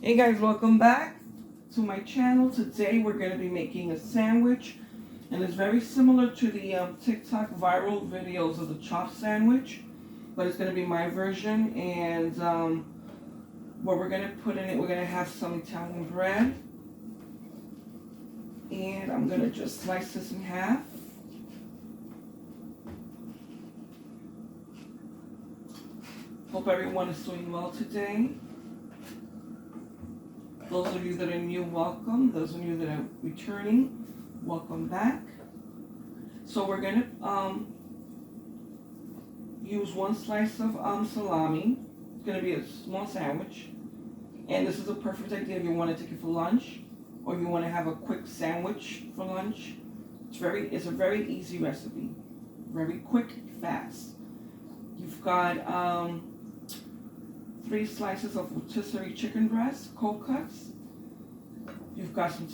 Hey guys, welcome back to my channel. Today we're going to be making a sandwich, and it's very similar to the TikTok viral videos of the chopped sandwich, but it's going to be my version. And what we're going to put in it, we're going to have some Italian bread, and I'm going to just slice this in half. Hope everyone is doing well today. Those of you that are new, welcome. Those of you that are returning, welcome back. So we're going to use one slice of salami. It's going to be a small sandwich. And this is a perfect idea if you want to take it for lunch or you want to have a quick sandwich for lunch. It's a very easy recipe. Very quick, fast. You've got 3 slices of rotisserie chicken breast, cold cuts. You've got some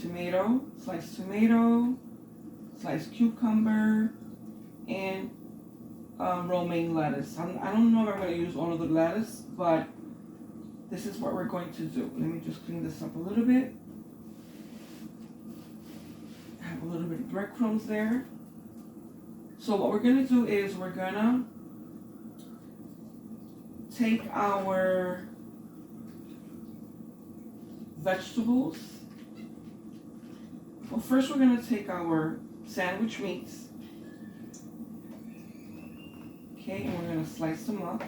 sliced cucumber, and romaine lettuce. I don't know if I'm going to use all of the lettuce, but this is what we're going to do. Let me just clean this up a little bit. I have a little bit of breadcrumbs there. So what we're going to do is we're going to take our vegetables. Well, first we're going to take our sandwich meats. Okay, and we're going to slice them up.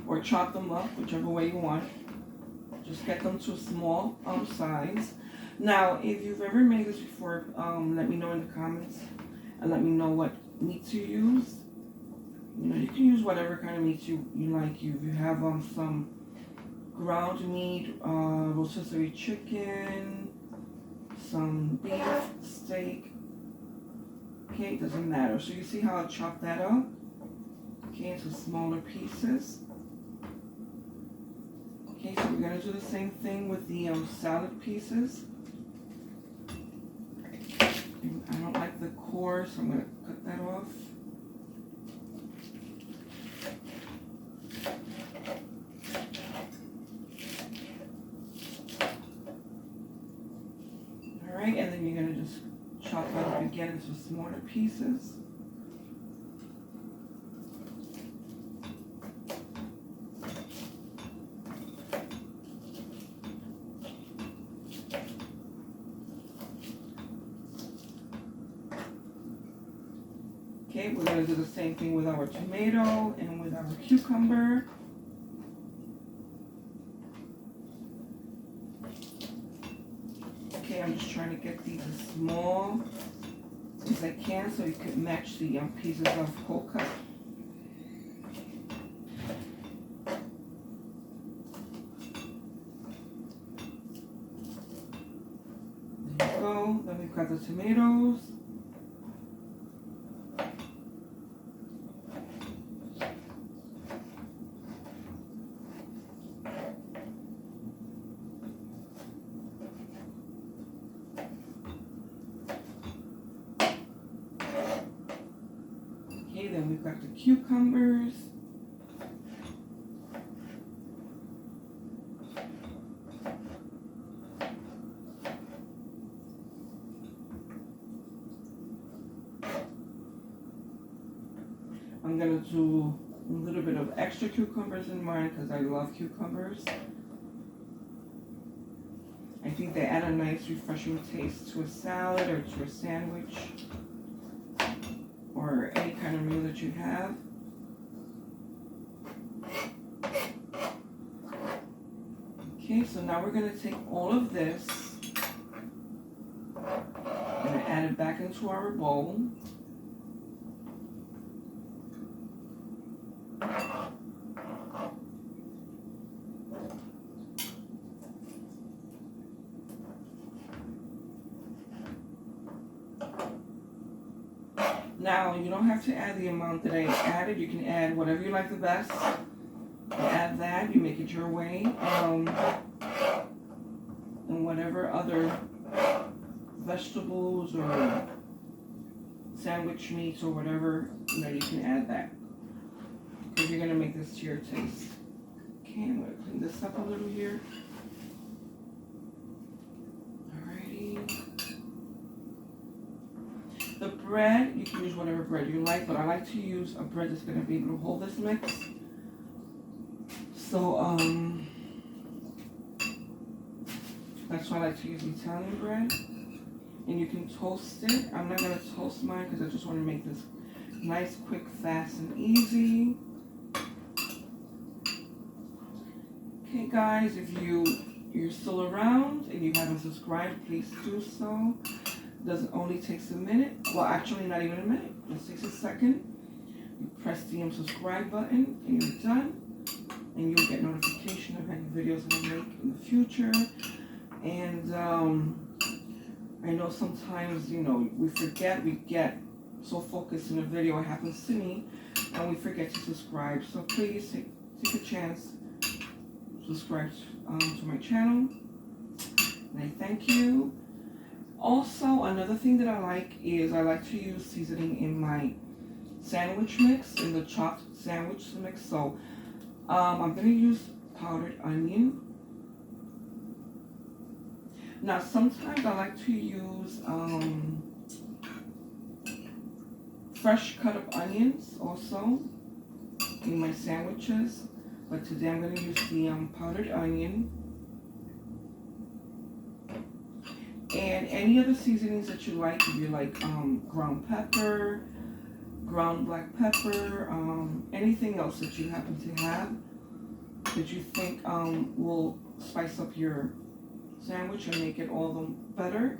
Or chop them up, whichever way you want. Just get them to a small size. Now, if you've ever made this before, let me know in the comments. And let me know what meats you use. You know, you can use whatever kind of meat you like. If you have some ground meat, rotisserie chicken, some beef, steak. Okay, it doesn't matter. So you see how I chopped that up? Okay, into smaller pieces. Okay, so we're going to do the same thing with the salad pieces. And I don't like the core, so I'm going to cut that off. Alright, and then you're going to just chop that up again into smaller pieces. Okay, we're going to do the same thing with our tomato and with our cucumber. Okay, I'm just trying to get these as small as I can so you can match the pieces of cold cut. There you go. Then we've got the tomatoes. Okay, then we've got the cucumbers. I'm going to do a little bit of extra cucumbers in mine because I love cucumbers. I think they add a nice refreshing taste to a salad or to a sandwich, or any kind of meal that you have. Okay, so now we're going to take all of this and add it back into our bowl. Now, you don't have to add the amount that I added. You can add whatever you like the best. You add that, you make it your way. And whatever other vegetables or sandwich meats or whatever, you can add that. Because you're going to make this to your taste. Okay, I'm going to clean this up a little here. Alrighty. The bread, you can use whatever bread you like, but I like to use a bread that's going to be able to hold this mix. So, that's why I like to use Italian bread. And you can toast it. I'm not going to toast mine because I just want to make this nice, quick, fast, and easy. Okay, guys, if you're still around and you haven't subscribed, please do so. Doesn't only takes a minute. Well, actually, not even a minute. Just takes a second. You press the subscribe button and you're done. And you'll get notification of any videos that I make in the future. And I know sometimes, you know, we forget, we get so focused in a video, it happens to me, and we forget to subscribe. So please take a chance, subscribe to my channel, and I thank you. Also, another thing that I like is I like to use seasoning in my sandwich mix, in the chopped sandwich mix. So I'm going to use powdered onion. Now, sometimes I like to use fresh cut up onions also in my sandwiches. But today I'm going to use the powdered onion. And any other seasonings that you like, if you like ground pepper, ground black pepper, anything else that you happen to have that you think will spice up your sandwich and make it all the better.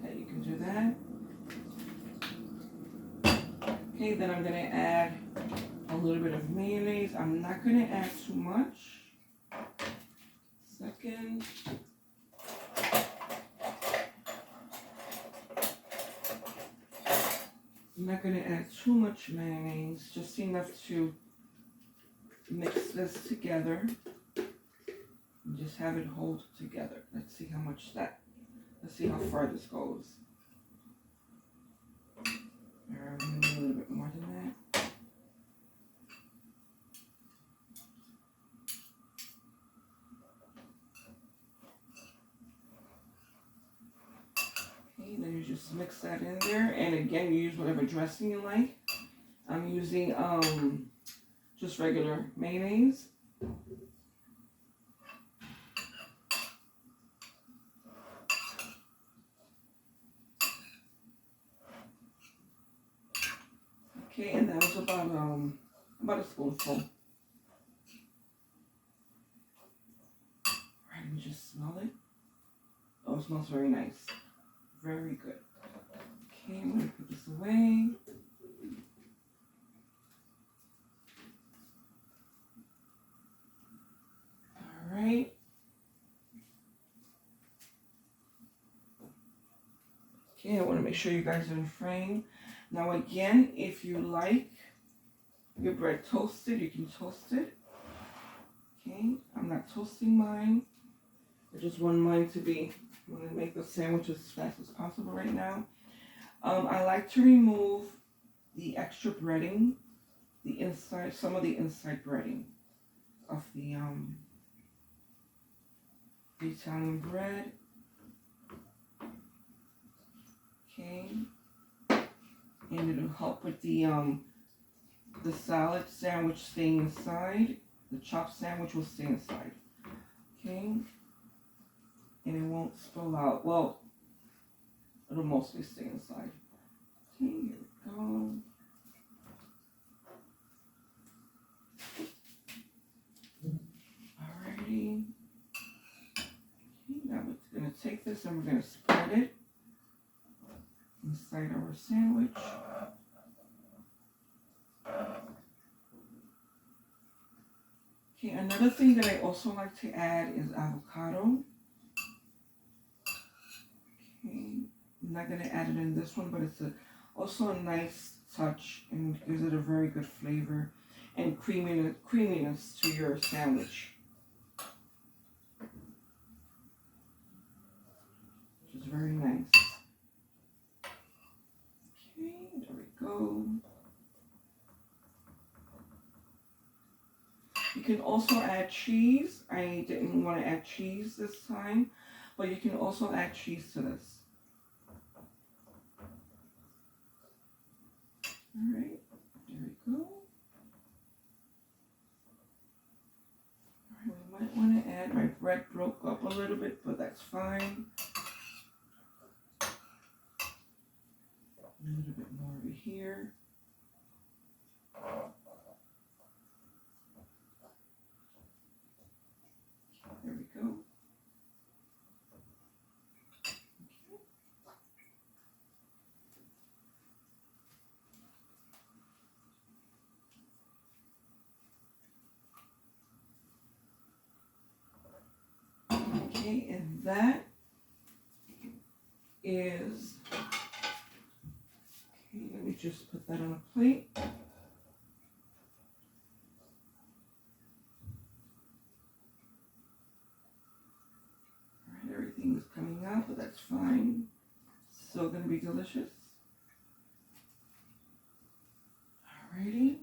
Okay, you can do that. Okay, then I'm going to add a little bit of mayonnaise. I'm not going to add too much. Second. I'm not going to add too much mayonnaise, just enough to mix this together. And just have it hold together. Let's see how far this goes. I'm going to do a little bit more than that. Okay, then you just mix that in there. And again, you use whatever dressing you like. I'm using just regular mayonnaise. Okay, and that was about a spoonful. Alright, let me just smell it. Oh, it smells very nice. Very good. Okay, I'm going to put this away. Alright. Okay, I want to make sure you guys are in frame. Now again, if you like your bread toasted, you can toast it. Okay, I'm not toasting mine. I just want mine to be, I want to make the sandwich as fast as possible right now. I like to remove the extra breading, some of the inside breading of the Italian bread. Okay, and it'll help with the salad sandwich staying inside. The chopped sandwich will stay inside. Okay, and it won't spill out. Well, it'll mostly stay inside. Okay, here we go. Alrighty. Okay, now we're going to take this and we're going to spread it inside our sandwich. Okay, another thing that I also like to add is avocado. Okay, I'm not going to add it in this one, but it's also a nice touch and gives it a very good flavor and creaminess to your sandwich. Which is very nice. Okay, there we go. You can also add cheese. I didn't want to add cheese this time, but you can also add cheese to this. All right, there we go. All right, we might want to add, my bread broke up a little bit, but that's fine. A little bit more over here. There we go. Okay, and that is, okay, let me just put that on a plate. Alright, everything is coming out, but that's fine. Still gonna be delicious. Alrighty.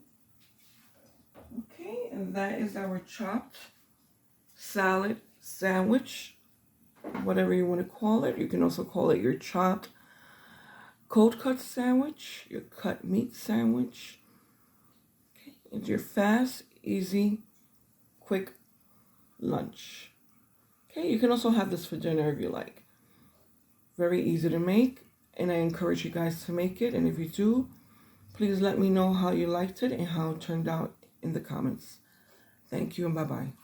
Okay, and that is our chopped salad sandwich, whatever you want to call it. You can also call it your chopped cold cut sandwich, your cut meat sandwich. Okay, it's your fast, easy, quick lunch. Okay, you can also have this for dinner if you like. Very easy to make, and I encourage you guys to make it. And if you do, please let me know how you liked it and how it turned out in the comments. Thank you and bye-bye.